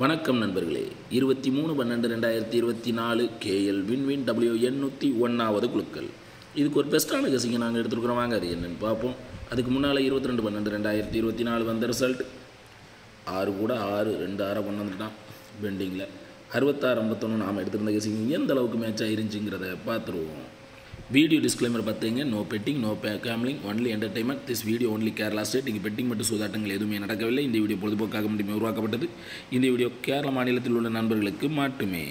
வணக்கம் நண்பர்களே. 23/12/2024 KL win win WN 101வது குழுக்கள். இதுக்கு ஒரு பெஸ்ட்டான கெஸிங்கை நாங்கள் எடுத்துருக்குறோம். வாங்க அது என்னென்னு பார்ப்போம். அதுக்கு முன்னால் 22/12/2024 வந்த ரிசல்ட் 6 கூட 6 2 6 கொண்டு வந்துட்டான் பெண்டிங்கில். 66-51 நாம் எடுத்திருந்த கெஸிங் எந்த அளவுக்கு மேட்ச் ஆயிருந்துச்சுங்கிறத பார்த்துருவோம். வீடியோ டிஸ்க்ளைமர் பார்த்தீங்க. No betting, no gambling, only entertainment. This video only Kerala state. இங்கே பெட்டிங் மற்றும் சூதாட்டங்கள் எதுவுமே நடக்கவில்லை. இந்த வீடியோ பொழுதுபோக்காக மட்டுமே உருவாக்கப்பட்டது. இந்த வீடியோ கேரள மாநிலத்தில் உள்ள நண்பர்களுக்கு மட்டுமே.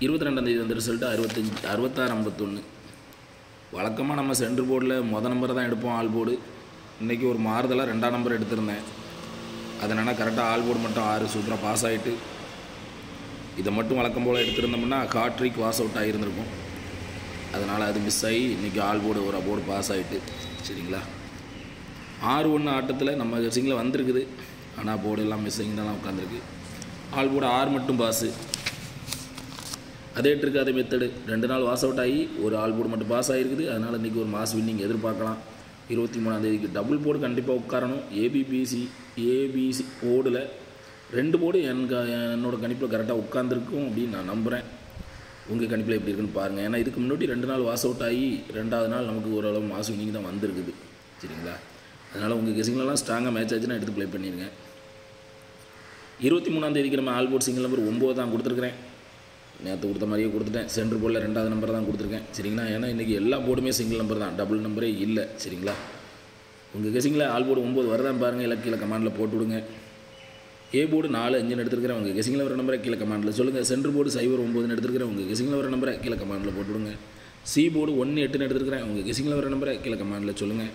22ஆம் தேதி வந்த ரிசல்ட்டு 66-51. வழக்கமாக நம்ம சென்டர் போர்டில் நம்பரை தான் எடுப்போம், ஆல் போர்டு. இன்றைக்கி ஒரு மாறுதலாக 2ஆம் நம்பர் எடுத்திருந்தேன். அதனால் கரெக்டாக ஆல் போர்டு மட்டும் 6 சூப்பராக பாஸ் ஆகிட்டு, இதை மட்டும் வழக்கம் போல் எடுத்திருந்தோம்னா ஹாட்ரிக் வாஸ் அவுட் ஆகியிருந்திருக்கும். அதனால் அது மிஸ் ஆகி இன்றைக்கி ஆல் போர்டு ஒரு போர்டு பாஸ் ஆகிட்டு. சரிங்களா, 6-1 ஆட்டத்தில் நம்ம கெஸிங்கில் வந்திருக்குது. ஆனால் போர்டு எல்லாம் மிஸ்ஸிங் தான் உட்காந்துருக்கு. ஆல் போர்டு 6 மட்டும் பாஸு. அதே ட்ரிக் அதே மெத்தடு 2 நாள் வாஸ் அவுட் ஆகி ஒரு ஆல் போர்டு மட்டும் பாஸ் ஆகிருக்குது. அதனால் இன்றைக்கி ஒரு மாஸ் வின்னிங் எதிர்பார்க்கலாம். 23ஆம் தேதிக்கு டபுள் போர்டு கண்டிப்பாக உட்காரணும். ஏபிசி போர்டில் 2 போர்டு என்னோடய கணிப்பில் கரெக்டாக உட்காந்துருக்கும் அப்படின்னு நான் நம்புகிறேன். உங்கள் கணிப்பில் எப்படி இருக்குன்னு பாருங்கள். ஏன்னா இதுக்கு முன்னாடி 2 நாள் வாஸ் அவுட் ஆகி 2ஆவது நாள் நமக்கு ஓரளவு மாஸ் வின்னிங் தான் வந்திருக்குது. சரிங்களா, அதனால் உங்கள் கெஸிங்லலாம் ஸ்ட்ராங்காக மேட்ச் ஆச்சுன்னா எடுத்து ப்ளே பண்ணிடுங்க. 23ஆம் தேதிக்கு நம்ம ஆல் போர்ட் சிங்கிள் நம்பர் 9 தான் கொடுத்துருக்குறேன். நேற்று கொடுத்த மாதிரியே கொடுத்துட்டேன். சென்ட்ரு போர்டில் 2ஆவது நம்பர் தான் கொடுத்துருக்கேன். சரிங்களா, ஏன்னா இன்றைக்கி எல்லா போர்டுமே சிங்கிள் நம்பர் தான், டபுள் நம்பரே இல்லை. சரிங்களா, உங்கள் கெஸிங்கில் ஆல் போர்டு 9 வரதான் பாருங்கள். இலக்கியில் கமாண்டில் போட்டு விடுங்க. ஏ போர்டு 4 5 எடுத்துருக்கிறேன். உங்கள் கெஸிங்கில் வர நம்பரை கீழே கமாண்டில் சொல்லுங்கள். சென்ட்ரு போர்டு 0-9 எடுத்துருக்கிறேன். உங்கள் கெஸிங்கில் வர நம்பரை கீழே கமாண்டில் போட்டுவிடுங்க. சி போர்டு 1-8 எடுத்துருக்கிறேன். உங்கள் கெஸிங்கில் வர நம்பரை கீழே கமாண்டில் சொல்லுங்கள்.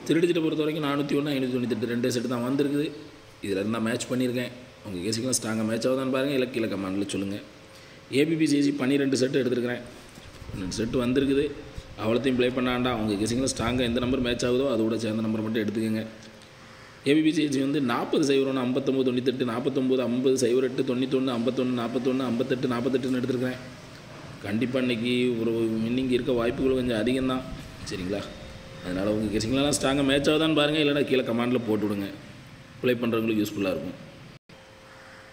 திருடிச்சிட்டை பொறுத்த வரைக்கும் 401 598 2 செட்டு தான் வந்திருக்குது. இதில் இருந்தால் மேட்ச் பண்ணியிருக்கேன். உங்கள் கெஸிங்கில் ஸ்ட்ராங்காக மேட்ச் ஆகுதான்னு பாருங்கள். இல்லை கீழே கமாண்டில் சொல்லுங்கள். ஏபிபிசிசி 12 செட்டு எடுத்துருக்கிறேன். 2 செட்டு வந்திருக்குது. அவ்வளோத்தையும் ப்ளே பண்ணாண்டா. உங்கள் கெஸிங்கில் ஸ்ட்ராங்காக எந்த நம்பர் மேட்ச் ஆகுதோ அதோட சேர்ந்த நம்பரை மட்டும் எடுத்துக்கோங்க. ஏபிபிசிஹெச் வந்து 40-01 59 98 49 50 08 91 51 41 58 48 எடுத்துருக்கிறேன். கண்டிப்பாக இன்றைக்கி ஒரு வின்னிங் இருக்க வாய்ப்புகள் கொஞ்சம் அதிகம்தான். சரிங்களா, அதனால் உங்கள் கெஸிங்லாம் ஸ்ட்ராங்காக மேட்ச் ஆகுதான்னு பாருங்கள். இல்லைனா கீழே கமாண்டில் போட்டு விடுங்க. ப்ளே பண்ணுறவங்களுக்கு யூஸ்ஃபுல்லாக இருக்கும்.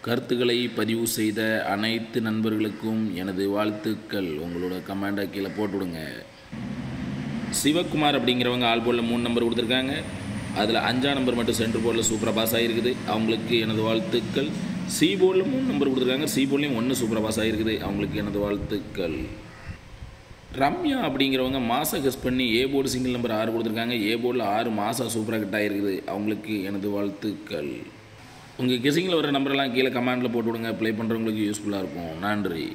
கருத்துக்களை பதிவு செய்த அனைத்து நண்பர்களுக்கும் எனது வாழ்த்துக்கள். உங்களோட கமெண்டை கீழே போட்டு விடுங்க. சிவகுமார் அப்படிங்கிறவங்க ஆல் போர்டில் 3 நம்பர் கொடுத்துருக்காங்க. அதில் 5ஆம் நம்பர் மட்டும் சென்ட்ரு போர்டில் சூப்பராக பாஸ் ஆகிருக்குது. அவங்களுக்கு எனது வாழ்த்துக்கள். சி போர்டில் 3 நம்பர் கொடுத்துருக்காங்க. சி போர்ட்லேயும் 1 சூப்பராக பாஸ் ஆகிருக்குது. அவங்களுக்கு எனது வாழ்த்துக்கள். ரம்யா அப்படிங்கிறவங்க மாதம் கெஸ் பண்ணி ஏ போர்டு சிங்கிள் நம்பர் 6 கொடுத்துருக்காங்க. ஏ போர்டில் 6 மாதம் சூப்பராக கட் ஆகிருக்குது. அவங்களுக்கு எனது வாழ்த்துக்கள். உங்கள் கெஸிங்கில் வர நம்பரெல்லாம் கீழே கமெண்டில் போட்டு விடுங்க. ப்ளே பண்ணுறவங்களுக்கு யூஸ்ஃபுல்லாக இருக்கும். நன்றி.